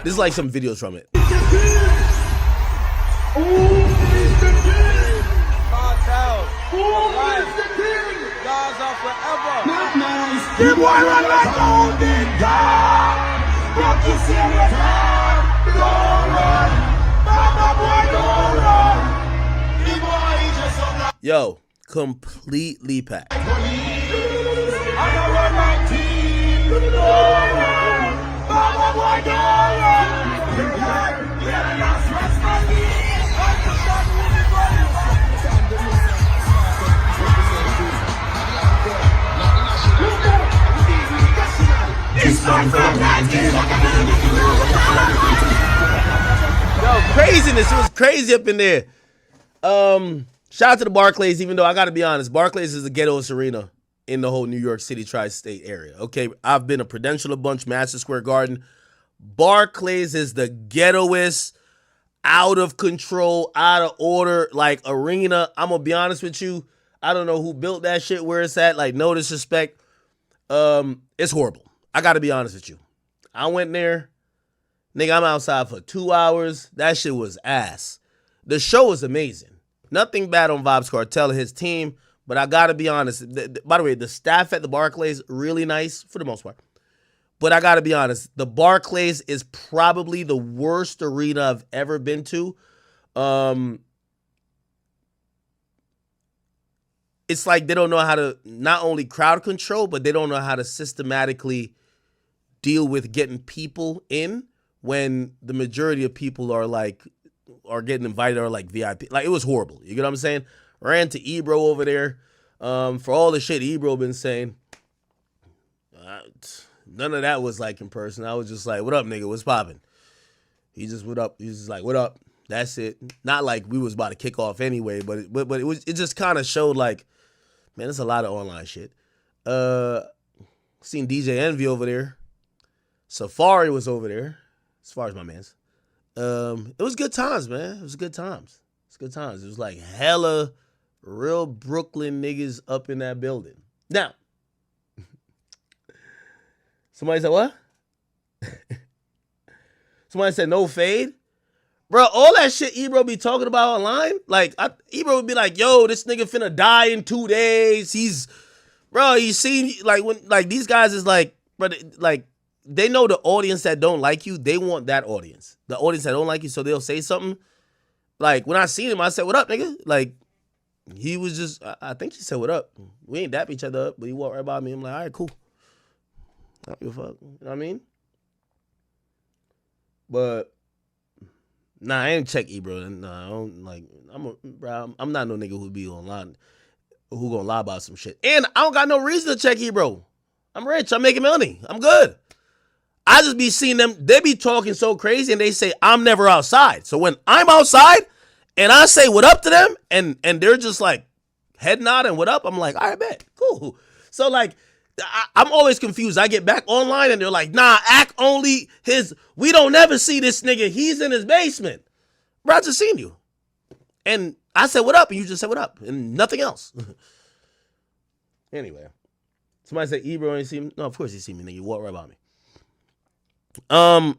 This is like some videos from it. God's up forever. Not nice. The boy run like golden dog. Rocky serious hard. Don't run. Mama boy, don't run. The boy just up like. Yo, completely packed. I don't run like team. Don't run. Mama boy, don't run. Yeah, that's what's my name. Yo, craziness. It was crazy up in there. Shout out to the Barclays, even though I gotta be honest, Barclays is the ghettoest arena in the whole New York City tri-state area. Okay, I've been to Prudential a bunch, Madison Square Garden. Barclays is the ghettoest, out of control, out of order, like arena. I'm gonna be honest with you. I don't know who built that shit where it's at. Like, no disrespect. It's horrible. I gotta be honest with you. I went there. Nigga, I'm outside for 2 hours. That shit was ass. The show was amazing. Nothing bad on Vybz Kartel and his team, but I gotta be honest. By the way, the staff at the Barclays, really nice for the most part. But I gotta be honest, the Barclays is probably the worst arena I've ever been to. It's like they don't know how to not only crowd control, but they don't know how to systematically deal with getting people in when the majority of people are getting invited or like VIP. Like, it was horrible. You get what I'm saying? Ran to Ebro over there for all the shit Ebro been saying. None of that was like in person. I was just like, what up, nigga? What's popping? He just, what up? He's just like, what up? That's it. Not like we was about to kick off anyway, but it just kind of showed like, man, there's a lot of online shit. Seen DJ Envy over there. Safari was over there, as far as my mans. It was good times, man. It was good times. It's good times. It was like hella real Brooklyn niggas up in that building. Now, somebody said what? Somebody said no fade. Bro, all that shit Ebro be talking about online, like, Ebro would be like, yo, this nigga finna die in 2 days. He's seen, like, when, like, these guys is like, bro, like, they know the audience that don't like you, they want that audience. The audience that don't like you, so they'll say something. Like, when I seen him, I said, what up, nigga? Like, he was just, I think he said, what up? We ain't dap each other up, but he walked right by me. I'm like, all right, cool. I don't give a fuck. You know what I mean? But, nah, I ain't check Ebro. Nah, I don't, like, I'm not no nigga who be online, who gonna lie about some shit. And I don't got no reason to check Ebro. I'm rich. I'm making money. I'm good. I just be seeing them. They be talking so crazy, and they say I'm never outside. So when I'm outside, and I say what up to them, and they're just like head nodding what up, I'm like, all right, bet, cool. So like, I'm always confused. I get back online, and they're like, nah, act only his. We don't never see this nigga. He's in his basement. Bro, I just seen you, and I said what up, and you just said what up, and nothing else. Anyway, somebody said Ebro ain't see me. No, of course he see me, nigga. You walk right by me. Nah,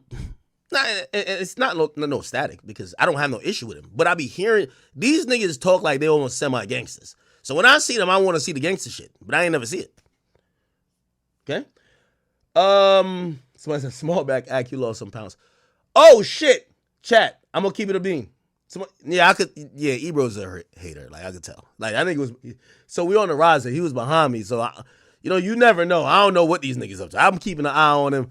it's not no static because I don't have no issue with him. But I be hearing these niggas talk like they almost semi-gangsters. So when I see them, I want to see the gangster shit, but I ain't never see it. Okay. Somebody said small back act, you lost some pounds. Oh shit, chat. I'm gonna keep it a bean. Yeah, Ebro's a hater. Like, I could tell. Like, I think it was. So we on the riser. He was behind me. So you never know. I don't know what these niggas up to. I'm keeping an eye on him.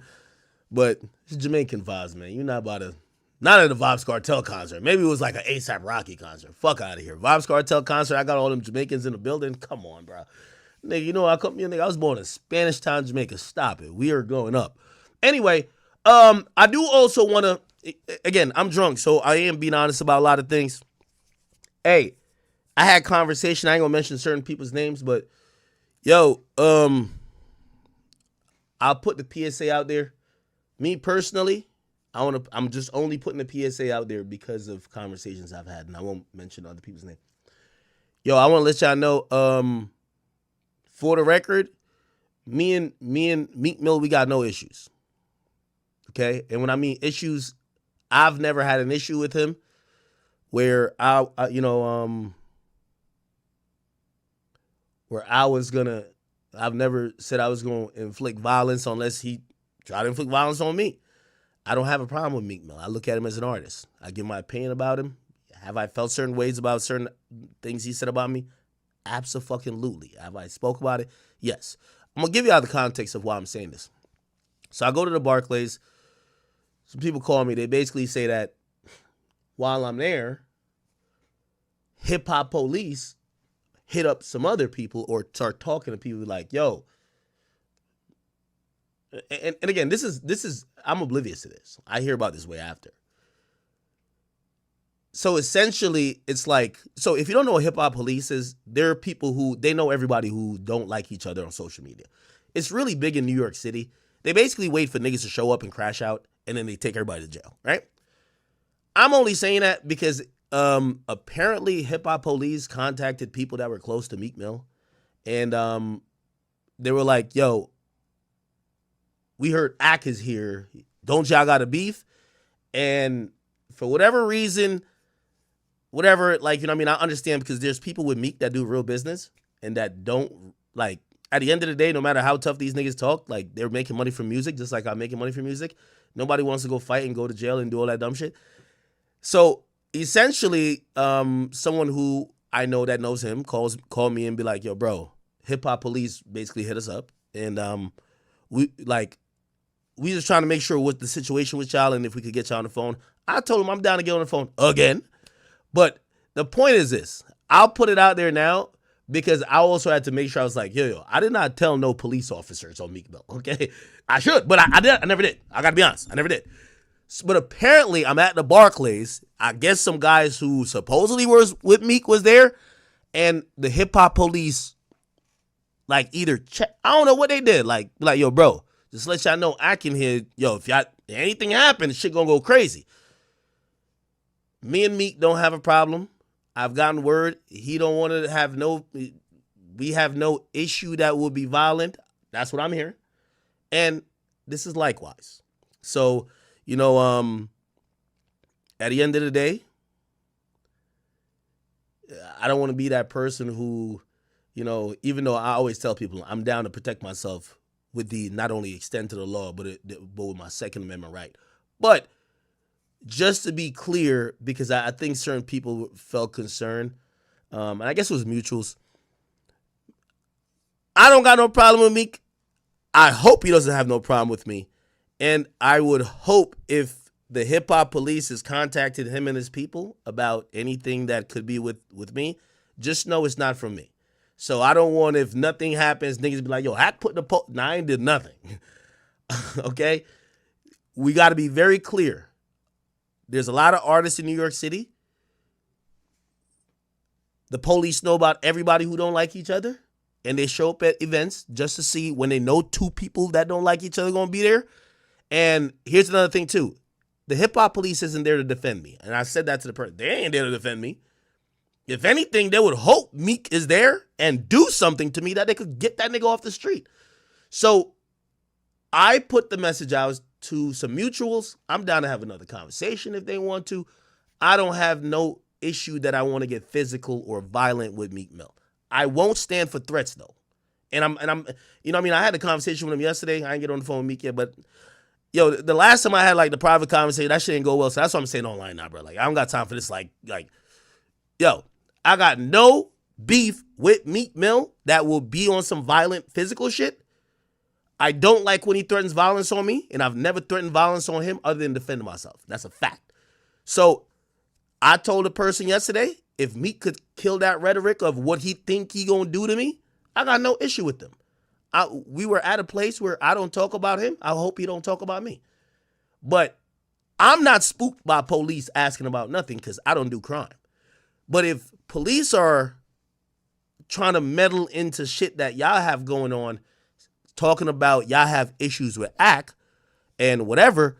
But it's Jamaican vibes, man. You're not about to, not at a Vybz Kartel concert. Maybe it was like an A$AP Rocky concert. Fuck out of here. Vybz Kartel concert, I got all them Jamaicans in the building. Come on, bro. Nigga, you know, I was born in Spanish Town, Jamaica. Stop it. We are going up. Anyway, I do also want to, again, I'm drunk, so I am being honest about a lot of things. Hey, I had conversation. I ain't gonna mention certain people's names, but yo, I'll put the PSA out there. Me personally, I'm just only putting the PSA out there because of conversations I've had, and I won't mention other people's names. Yo, I want to let y'all know, for the record, me and Meek Mill, we got no issues. Okay? And when I mean issues, I've never had an issue with him where I've never said I was gonna inflict violence unless he tried to inflict violence on me. I don't have a problem with Meek Mill. I look at him as an artist. I give my opinion about him. Have I felt certain ways about certain things he said about me? Abso-fucking-lutely. Have I spoke about it? Yes. I'm going to give you all the context of why I'm saying this. So I go to the Barclays. Some people call me. They basically say that while I'm there, hip-hop police hit up some other people or start talking to people like, yo. And again, this is I'm oblivious to this. I hear about this way after. So essentially, it's like, so if you don't know what hip-hop police is, there are people who, they know everybody who don't like each other on social media. It's really big in New York City. They basically wait for niggas to show up and crash out, and then they take everybody to jail, right? I'm only saying that because apparently hip-hop police contacted people that were close to Meek Mill, and they were like, yo, we heard Ak is here. Don't y'all got a beef? And for whatever reason, whatever, like, you know what I mean? I understand because there's people with Meek that do real business and that don't, like, at the end of the day, no matter how tough these niggas talk, like, they're making money from music just like I'm making money from music. Nobody wants to go fight and go to jail and do all that dumb shit. So essentially, someone who I know that knows him call me and be like, yo, bro, hip-hop police basically hit us up. And we just trying to make sure what the situation with y'all and if we could get y'all on the phone. I told him I'm down to get on the phone again. But the point is this. I'll put it out there now because I also had to make sure I was like, yo, I did not tell no police officers on Meek Mill, okay? I should, but I never did. I got to be honest. I never did. But apparently I'm at the Barclays. I guess some guys who supposedly was with Meek was there. And the hip-hop police, like, either check. I don't know what they did. Like, yo, bro, just let y'all know I can hear, yo, if anything happens, shit gonna go crazy. Me and Meek don't have a problem. I've gotten word he don't want to have we have no issue that will be violent. That's what I'm hearing. And this is likewise. So, you know, at the end of the day, I don't want to be that person who, you know, even though I always tell people I'm down to protect myself with the not only extent to the law, but with my Second Amendment right. But just to be clear, because I think certain people felt concerned, and I guess it was mutuals. I don't got no problem with Meek. I hope he doesn't have no problem with me. And I would hope if the hip-hop police has contacted him and his people about anything that could be with me, just know it's not from me. So I don't want, if nothing happens, niggas be like, yo, Hack put the Nah, I ain't did nothing. Okay? We got to be very clear. There's a lot of artists in New York City. The police know about everybody who don't like each other. And they show up at events just to see when they know two people that don't like each other going to be there. And here's another thing, too. The hip-hop police isn't there to defend me. And I said that to the person. They ain't there to defend me. If anything, they would hope Meek is there and do something to me that they could get that nigga off the street. So I put the message out to some mutuals. I'm down to have another conversation if they want to. I don't have no issue that I want to get physical or violent with Meek Mill. I won't stand for threats though. And I'm you know what I mean, I had a conversation with him yesterday. I didn't get on the phone with Meek yet, but yo, the last time I had like the private conversation, that shit didn't go well. So that's what I'm saying online now, bro. Like, I don't got time for this. Like, yo, I got no beef with Meek Mill that will be on some violent physical shit. I don't like when he threatens violence on me, and I've never threatened violence on him other than defending myself. That's a fact. So I told a person yesterday, if Meek could kill that rhetoric of what he think he gonna do to me, I got no issue with them. We were at a place where I don't talk about him. I hope he don't talk about me. But I'm not spooked by police asking about nothing because I don't do crime. But if police are trying to meddle into shit that y'all have going on, talking about y'all have issues with Ak and whatever,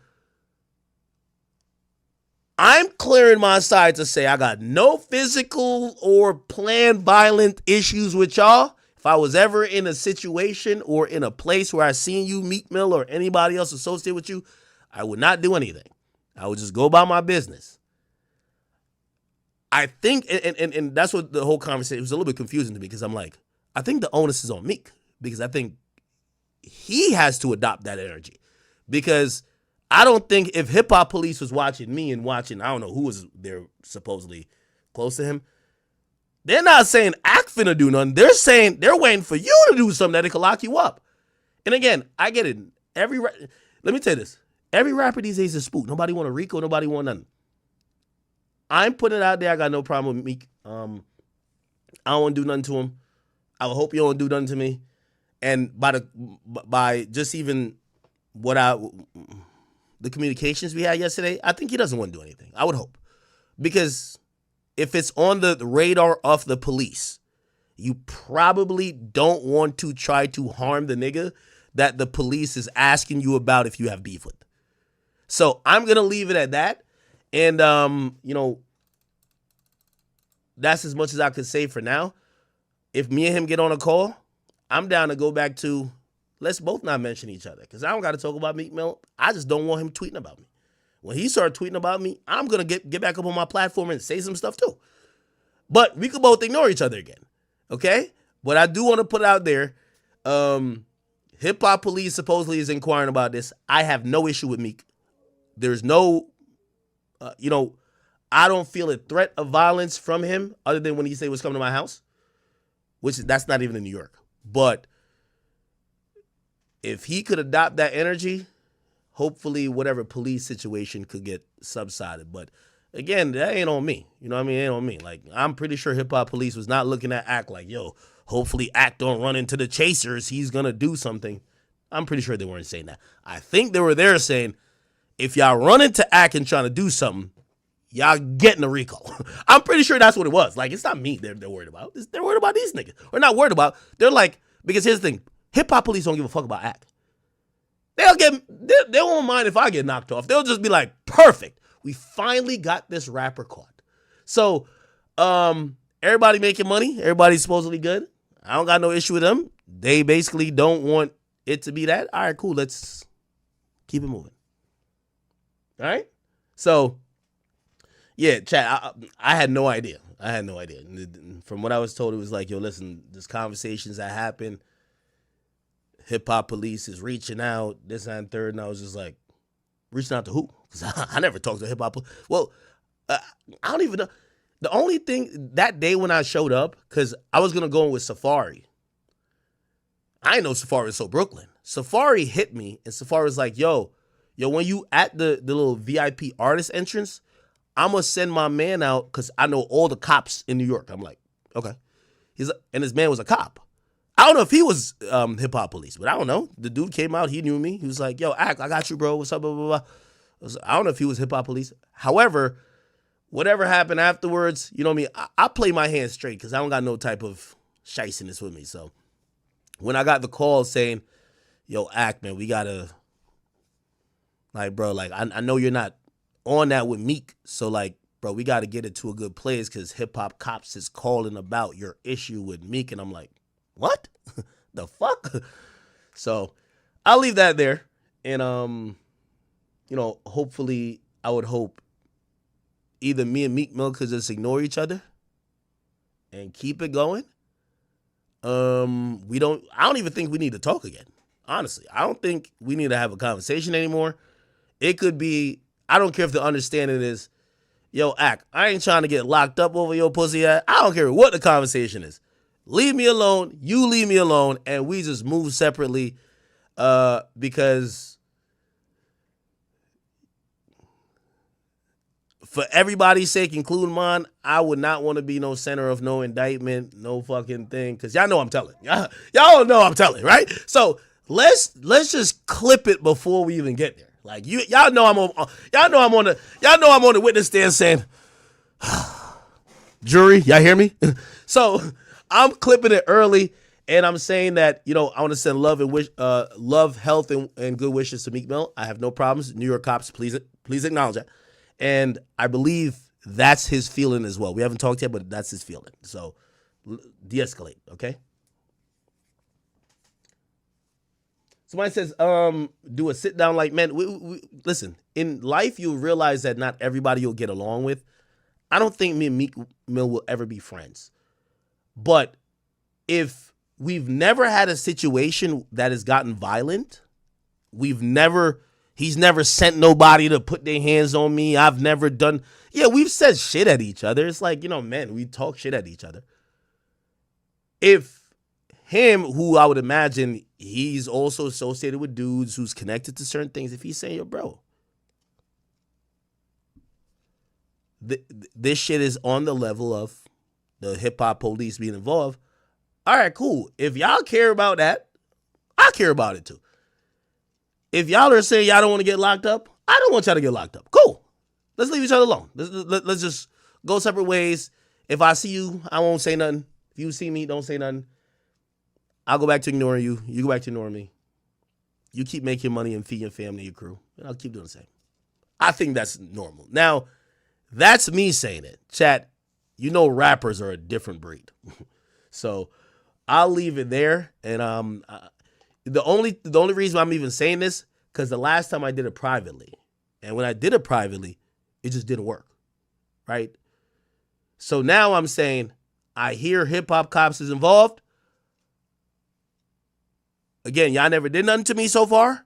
I'm clearing my side to say I got no physical or planned violent issues with y'all. If I was ever in a situation or in a place where I seen you, Meek Mill, or anybody else associated with you, I would not do anything. I would just go about my business. I think, and that's what the whole conversation was a little bit confusing to me, because I'm like, I think the onus is on Meek, because I think he has to adopt that energy. Because I don't think if Hip Hop Police was watching me and watching, I don't know who was there supposedly close to him, they're not saying Act finna do nothing. They're saying they're waiting for you to do something that could lock you up. And again, I get it. Let me tell you this. Every rapper these days is spooked. Nobody want a Rico. Nobody want nothing. I'm putting it out there. I got no problem with Meek. I don't want to do nothing to him. I hope you don't do nothing to me. And by just even the communications we had yesterday, I think he doesn't want to do anything. I would hope. Because if it's on the radar of the police, you probably don't want to try to harm the nigga that the police is asking you about if you have beef with. So I'm going to leave it at that. And, that's as much as I could say for now. If me and him get on a call, I'm down to go back to, let's both not mention each other. Because I don't got to talk about Meek Mill. I just don't want him tweeting about me. When he started tweeting about me, I'm going to get back up on my platform and say some stuff too. But we could both ignore each other again. Okay? But I do want to put it out there. Hip Hop Police supposedly is inquiring about this. I have no issue with Meek. There's no, I don't feel a threat of violence from him other than when he said he was coming to my house, that's not even in New York. But if he could adopt that energy, hopefully whatever police situation could get subsided. But again, that ain't on me. You know what I mean? It ain't on me. Like, I'm pretty sure Hip Hop Police was not looking at Act like, yo, hopefully Act don't run into the chasers. He's going to do something. I'm pretty sure they weren't saying that. I think they were there saying, if y'all run into Act and trying to do something, y'all getting a recall. I'm pretty sure that's what it was. Like, it's not me they're worried about. They're worried about these niggas. Or not worried about. They're like, because here's the thing. Hip Hop Police don't give a fuck about Act. They won't mind if I get knocked off. They'll just be like, perfect. We finally got this rapper caught. So, everybody making money. Everybody's supposedly good. I don't got no issue with them. They basically don't want it to be that. All right, cool. Let's keep it moving. All right? So, yeah, chat, I had no idea. From what I was told, it was like, yo, listen, there's conversations that happen. Hip Hop Police is reaching out, this and third, and I was just like, reaching out to who? Because I never talked to Hip Hop Police. Well, I don't even know. The only thing, that day when I showed up, because I was going to go in with Safari. I didn't know Safari was so Brooklyn. Safari hit me, and Safari was like, yo, when you at the little VIP artist entrance, I'm going to send my man out because I know all the cops in New York. I'm like, okay. And his man was a cop. I don't know if he was Hip Hop Police, but I don't know. The dude came out. He knew me. He was like, yo, Act, I got you, bro. What's up, blah, blah, blah. I don't know if he was Hip Hop Police. However, whatever happened afterwards, you know what I mean? I play my hands straight because I don't got no type of shiciness with me. So when I got the call saying, yo, Act, man, we got to, like, bro, like, I know you're not on that with Meek. So, like, bro, we got to get it to a good place because Hip Hop Cops is calling about your issue with Meek. And I'm like, what? The fuck? So I'll leave that there. And, hopefully I would hope either me and Meek Mill could just ignore each other and keep it going. I don't even think we need to talk again. Honestly, I don't think we need to have a conversation anymore. It could be, I don't care if the understanding is, yo, Act, I ain't trying to get locked up over your pussy ass. I don't care what the conversation is. Leave me alone. You leave me alone. And we just move separately because for everybody's sake, including mine, I would not want to be no center of no indictment, no fucking thing. Because y'all know I'm telling. Y'all know I'm telling, right? So let's just clip it before we even get there. Like y'all know I'm on the witness stand saying, jury, y'all hear me? So I'm clipping it early, and I'm saying that, I want to send love and love, health, and good wishes to Meek Mill. I have no problems. New York cops, please acknowledge that. And I believe that's his feeling as well. We haven't talked yet, but that's his feeling. So de-escalate, okay? Somebody says, do a sit down like men. Listen, in life, you'll realize that not everybody you'll get along with. I don't think me and Meek Mill will ever be friends. But if we've never had a situation that has gotten violent, he's never sent nobody to put their hands on me. I've never done, we've said shit at each other. It's like, men, we talk shit at each other. If him, who I would imagine he's also associated with dudes who's connected to certain things, if he's saying, yo, bro, this shit is on the level of the hip-hop police being involved, all right, cool. If y'all care about that, I care about it too. If y'all are saying y'all don't want to get locked up, I don't want y'all to get locked up. Cool. Let's leave each other alone. Let's just go separate ways. If I see you, I won't say nothing. If you see me, don't say nothing. I'll go back to ignoring you. You go back to ignoring me. You keep making money and feeding your family, your crew, and I'll keep doing the same. I think that's normal. Now, that's me saying it. Chat, rappers are a different breed. So I'll leave it there. And the only reason I'm even saying this, because the last time I did it privately, and when I did it privately, it just didn't work, right? So now I'm saying I hear hip-hop cops is involved. Again, y'all never did nothing to me so far.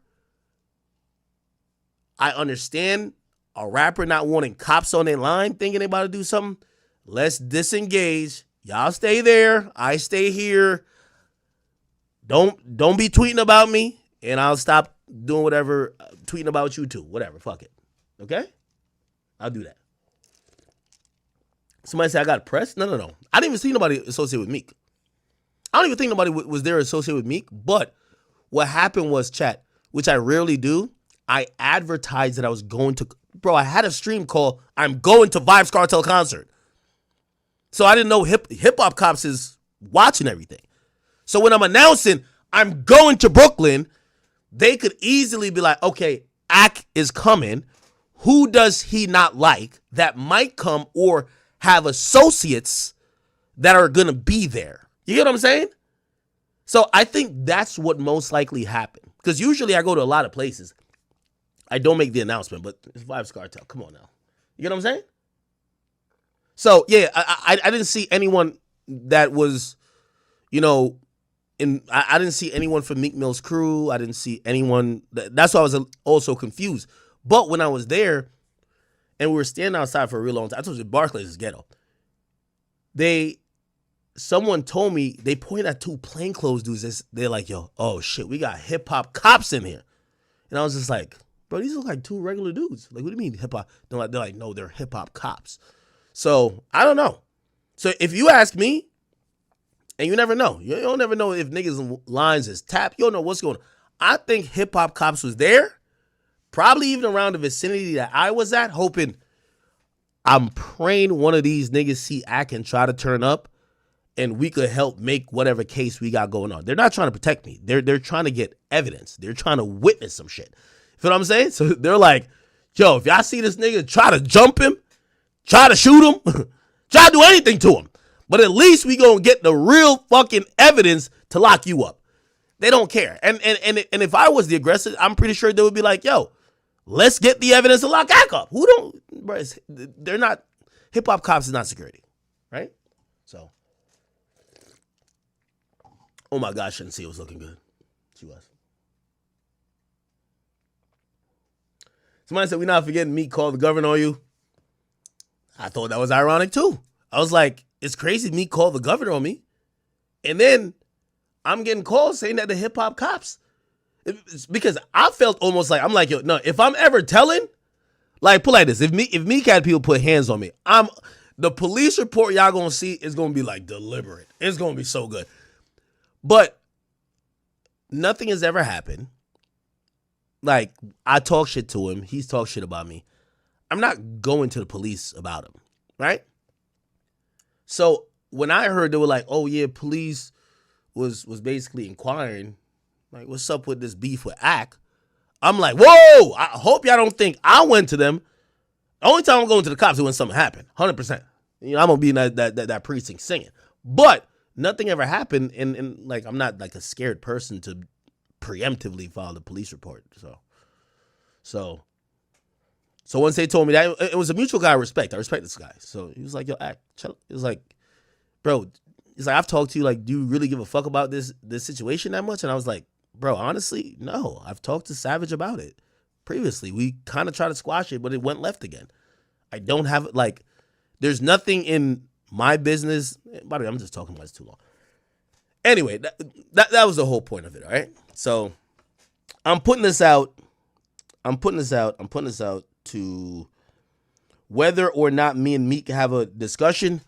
I understand a rapper not wanting cops on their line, thinking they about to do something. Let's disengage. Y'all stay there. I stay here. Don't be tweeting about me, and I'll stop doing whatever, tweeting about you too. Whatever, fuck it. Okay? I'll do that. Somebody said I got pressed? No. I didn't even see nobody associated with Meek. I don't even think nobody was there associated with Meek, but what happened was, chat, which I rarely do, I advertised that I was going to, bro, I had a stream call, I'm going to Vibes Cartel concert. So I didn't know hip-hop cops is watching everything. So when I'm announcing I'm going to Brooklyn, they could easily be like, okay, Ak is coming. Who does he not like that might come or have associates that are going to be there? You get what I'm saying? So I think that's what most likely happened. Because usually I go to a lot of places. I don't make the announcement, but it's Vibes Cartel. Come on now. You get what I'm saying? So, yeah, I didn't see anyone that was, I didn't see anyone from Meek Mill's crew. I didn't see anyone. That's why I was also confused. But when I was there and we were standing outside for a real long time, I told you Barclays is ghetto. Someone told me, they pointed at two plainclothes dudes. They're like, yo, oh shit, we got hip hop cops in here. And I was just like, bro, these look like two regular dudes. Like, what do you mean hip hop? They're like, no, they're hip hop cops. So I don't know. So if you ask me, and you never know, you don't never know if niggas' lines is tapped. You don't know what's going on. I think hip hop cops was there, probably even around the vicinity that I was at, hoping, I'm praying one of these niggas see Ak and try to turn up, and we could help make whatever case we got going on. They're not trying to protect me. They're trying to get evidence. They're trying to witness some shit. You feel what I'm saying? So they're like, yo, if y'all see this nigga, try to jump him, try to shoot him, try to do anything to him. But at least we gonna get the real fucking evidence to lock you up. They don't care. And if I was the aggressor, I'm pretty sure they would be like, yo, let's get the evidence to lock Ak up. Who don't, bro, they're not, hip hop cops is not security, right? So. Oh my gosh, Shensi was looking good. She was. Somebody said, we not forgetting Meek called the governor on you. I thought that was ironic too. I was like, it's crazy Meek called the governor on me. And then I'm getting calls saying that the hip hop cops. It's because I felt almost like, I'm like, yo, no, if I'm ever telling, like, put like this, if Meek had people put hands on me, the police report y'all gonna see is gonna be like deliberate. It's gonna be so good. But nothing has ever happened. Like, I talk shit to him. He's talked shit about me. I'm not going to the police about him, right? So when I heard they were like, oh, yeah, police was basically inquiring, like, what's up with this beef with Ak? I'm like, whoa, I hope y'all don't think I went to them. The only time I'm going to the cops is when something happened, 100%. I'm going to be in that precinct singing. But nothing ever happened, and like, I'm not like a scared person to preemptively filed a police report. So once they told me that, it was a mutual guy I respect. I respect this guy. So he was like, yo, act, chill. He was like, bro, he's like, I've talked to you. Like, do you really give a fuck about this situation that much? And I was like, bro, honestly, no. I've talked to Savage about it previously. We kind of tried to squash it, but it went left again. I don't have, like, there's nothing in my business. By the way, I'm just talking about this too long. Anyway, that was the whole point of it, all right? So I'm putting this out to whether or not me and Meek have a discussion.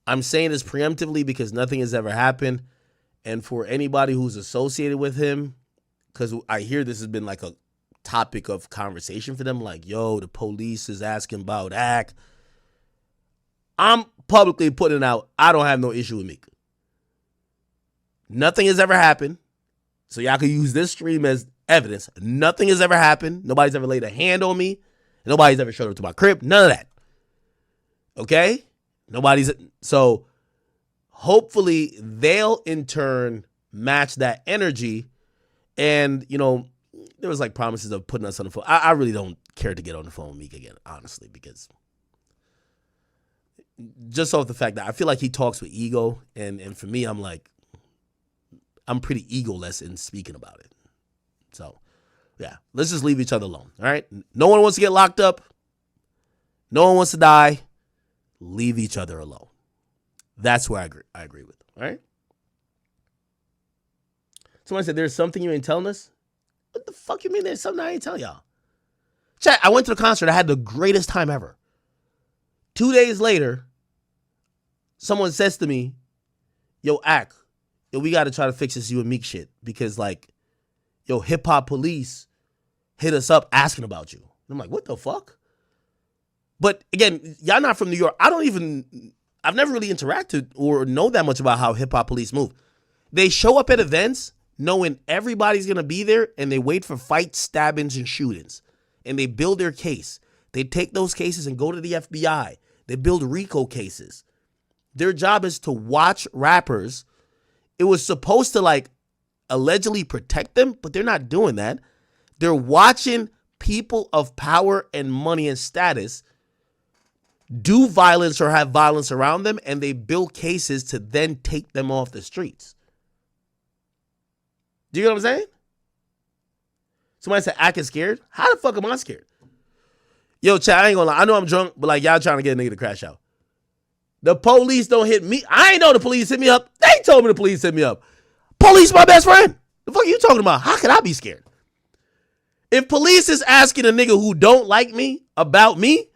I'm saying this preemptively because nothing has ever happened. And for anybody who's associated with him, because I hear this has been like a topic of conversation for them, like, yo, the police is asking about Ak. I'm publicly putting out, I don't have no issue with Meek. Nothing has ever happened. So y'all can use this stream as evidence. Nothing has ever happened. Nobody's ever laid a hand on me. Nobody's ever showed up to my crib. None of that. Okay? So hopefully they'll in turn match that energy. And, you know, there was like promises of putting us on the phone. I really don't care to get on the phone with Meek again, honestly, because just off the fact that I feel like he talks with ego. And for me, I'm like, I'm pretty egoless in speaking about it. So, yeah, let's just leave each other alone, all right? No one wants to get locked up. No one wants to die. Leave each other alone. That's where I agree with, all right? Someone said, there's something you ain't telling us? What the fuck you mean there's something I ain't telling y'all? Chat, I went to the concert. I had the greatest time ever. 2 days later, someone says to me, yo, Ak, yo, we got to try to fix this you and Meek shit because, like, yo, hip-hop police hit us up asking about you. I'm like, what the fuck? But, again, y'all not from New York. I've never really interacted or know that much about how hip-hop police move. They show up at events knowing everybody's going to be there, and they wait for fights, stabbings, and shootings. And they build their case. They take those cases and go to the FBI. They build RICO cases. Their job is to watch rappers. It was supposed to, like, allegedly protect them, but they're not doing that. They're watching people of power and money and status do violence or have violence around them, and they build cases to then take them off the streets. Do you know what I'm saying? Somebody said, Ak is scared. How the fuck am I scared? Yo, chat, I ain't gonna lie. I know I'm drunk, but like y'all trying to get a nigga to crash out. The police don't hit me. I ain't know the police hit me up. They told me the police hit me up. Police my best friend. The fuck are you talking about? How could I be scared? If police is asking a nigga who don't like me about me,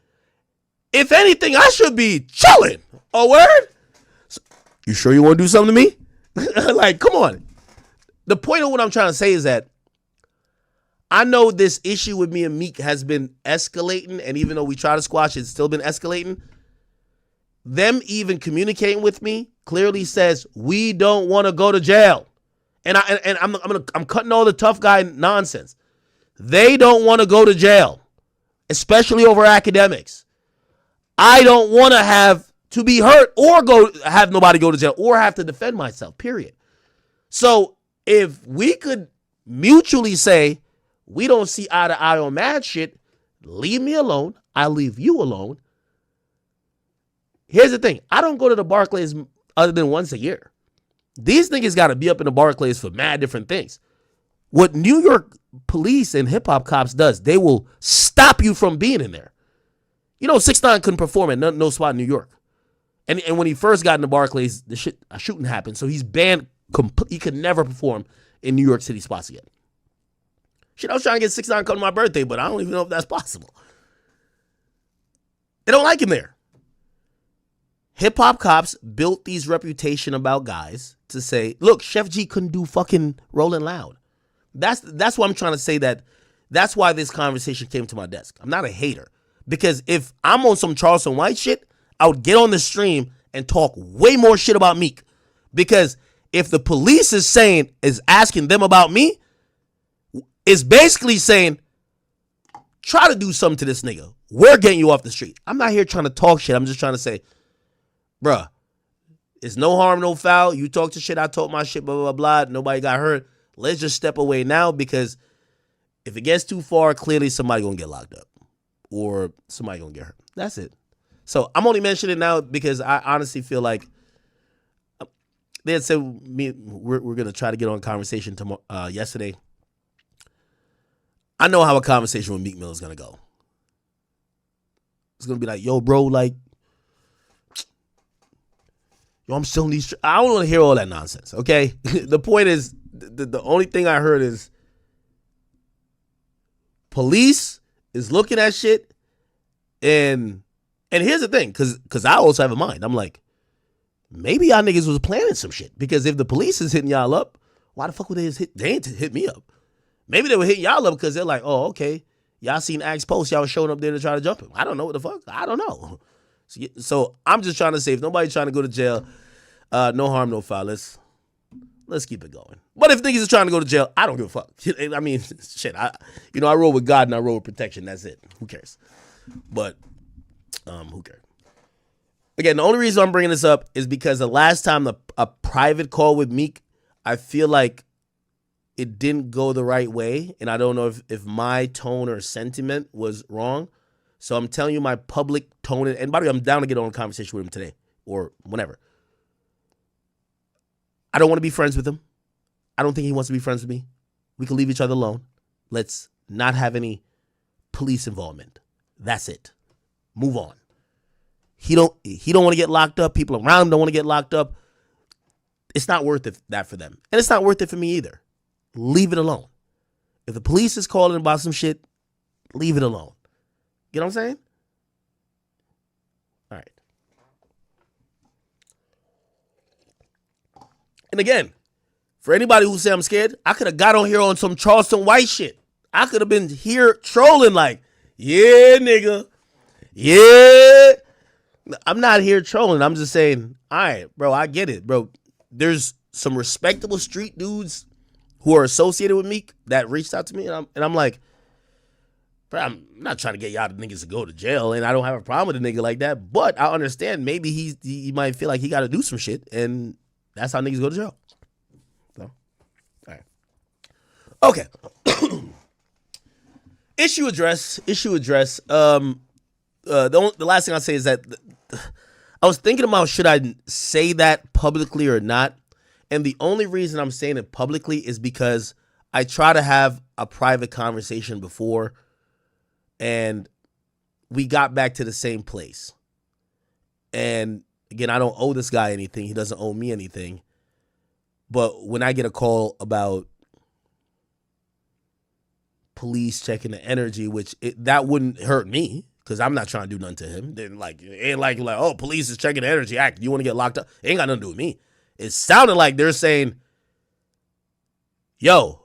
if anything, I should be chilling. A word? You sure you want to do something to me? Like, come on. The point of what I'm trying to say is that I know this issue with me and Meek has been escalating, and even though we try to squash it, it's still been escalating. Them even communicating with me clearly says we don't want to go to jail, and I'm cutting all the tough guy nonsense. They don't want to go to jail, especially over Akademiks. I don't want to have to be hurt or have nobody go to jail or have to defend myself. Period. So if we could mutually say, we don't see eye to eye on mad shit, leave me alone. I leave you alone. Here's the thing. I don't go to the Barclays other than once a year. These niggas got to be up in the Barclays for mad different things. What New York police and hip-hop cops does, they will stop you from being in there. You know, 6ix9ine couldn't perform at no spot in New York. And when he first got in the Barclays, a shooting happened. So he's banned. He could never perform in New York City spots again. Shit, I was trying to get 6ix9ine come to my birthday, but I don't even know if that's possible. They don't like him there. Hip-hop cops built these reputation about guys to say, look, Chef G couldn't do fucking Rolling Loud. That's why I'm trying to say that. That's why this conversation came to my desk. I'm not a hater. Because if I'm on some Charleston White shit, I would get on the stream and talk way more shit about Meek. Because if the police is asking them about me, it's basically saying, try to do something to this nigga. We're getting you off the street. I'm not here trying to talk shit. I'm just trying to say, bruh, it's no harm, no foul. You talk to shit, I talk my shit, blah, blah, blah. Nobody got hurt. Let's just step away now, because if it gets too far, clearly somebody gonna get locked up or somebody gonna get hurt. That's it. So I'm only mentioning it now because I honestly feel like they had said we're gonna try to get on a conversation yesterday. I know how a conversation with Meek Mill is gonna go. It's gonna be like, yo, bro, like, yo, I'm still in these. I don't want to hear all that nonsense. Okay, the point is, the only thing I heard is police is looking at shit, and here's the thing, because I also have a mind. I'm like, maybe y'all niggas was planning some shit, because if the police is hitting y'all up, why the fuck would they ain't hit me up? Maybe they were hitting y'all up because they're like, oh, okay, y'all seen Axe post, y'all was showing up there to try to jump him. I don't know what the fuck. I don't know. So I'm just trying to say, if nobody's trying to go to jail, no harm, no foul. Let's keep it going. But if niggas are trying to go to jail, I don't give a fuck. I mean, shit. I roll with God and I roll with protection. That's it. Who cares? But who cares? Again, the only reason I'm bringing this up is because the last time a private call with Meek, I feel like it didn't go the right way, and I don't know if my tone or sentiment was wrong. So I'm telling you my public tone, and by the way, I'm down to get on a conversation with him today or whenever. I don't want to be friends with him. I don't think he wants to be friends with me. We can leave each other alone. Let's not have any police involvement. That's it. Move on. He don't want to get locked up. People around him don't want to get locked up. It's not worth that for them. And it's not worth it for me either. Leave it alone. If the police is calling about some shit, leave it alone. You know what I'm saying? All right. And again, for anybody who say I'm scared, I could have got on here on some Charleston White shit. I could have been here trolling like, yeah, nigga. Yeah. I'm not here trolling. I'm just saying, all right, bro, I get it, bro. There's some respectable street dudes who are associated with Meek that reached out to me, and I'm like, bro, I'm not trying to get y'all niggas to go to jail, and I don't have a problem with a nigga like that, but I understand maybe he might feel like he got to do some shit, and that's how niggas go to jail. So, all right. Okay. Issue address. The last thing I'll say is that I was thinking about, should I say that publicly or not? And the only reason I'm saying it publicly is because I try to have a private conversation before, and we got back to the same place. And again, I don't owe this guy anything. He doesn't owe me anything. But when I get a call about police checking the energy, which that wouldn't hurt me, because I'm not trying to do nothing to him. Then it ain't like, oh, police is checking the energy. Act, you want to get locked up? It ain't got nothing to do with me. It sounded like they're saying, yo,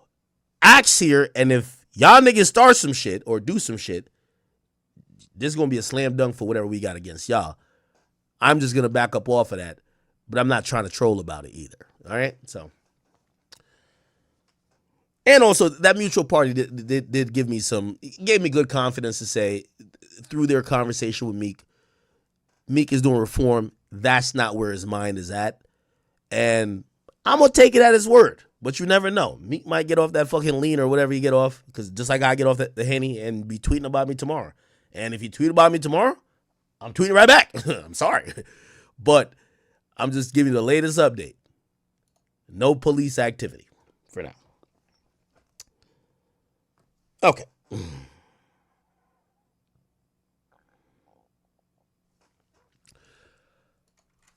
Axe here, and if y'all niggas start some shit or do some shit, this is going to be a slam dunk for whatever we got against y'all. I'm just going to back up off of that, but I'm not trying to troll about it either. All right? So, and also, that mutual party did give me gave me good confidence to say, through their conversation with Meek is doing reform. That's not where his mind is at. And I'm going to take it at his word. But you never know. Meek might get off that fucking lean or whatever you get off. Because just like I get off the Henny and be tweeting about me tomorrow. And if you tweet about me tomorrow, I'm tweeting right back. I'm sorry. But I'm just giving you the latest update. No police activity for now. Okay.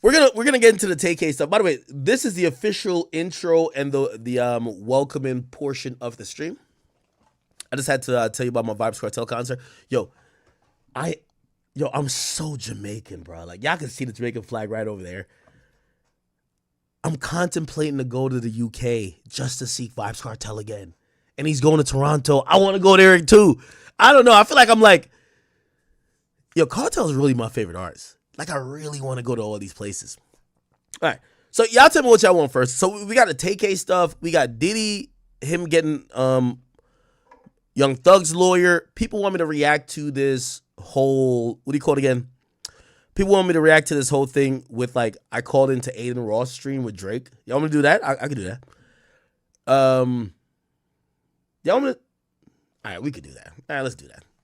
We're gonna get into the TK stuff. By the way, this is the official intro and the welcoming portion of the stream. I just had to tell you about my Vibes Cartel concert. I'm so Jamaican, bro. Like, y'all can see the Jamaican flag right over there. I'm contemplating to go to the UK just to see Vibes Cartel again. And he's going to Toronto. I want to go there too. I don't know. I feel like I'm like, Cartel is really my favorite artist. Like, I really want to go to all these places. All right. So, y'all tell me what y'all want first. So, we got the TK stuff. We got Diddy, him getting Young Thug's lawyer. People want me to react to this whole, what do you call it again? People want me to react to this whole thing with, like, I called into Aiden Ross stream with Drake. Y'all want me to do that? I could do that. Yeah, all right, we could do that. All right, let's do that.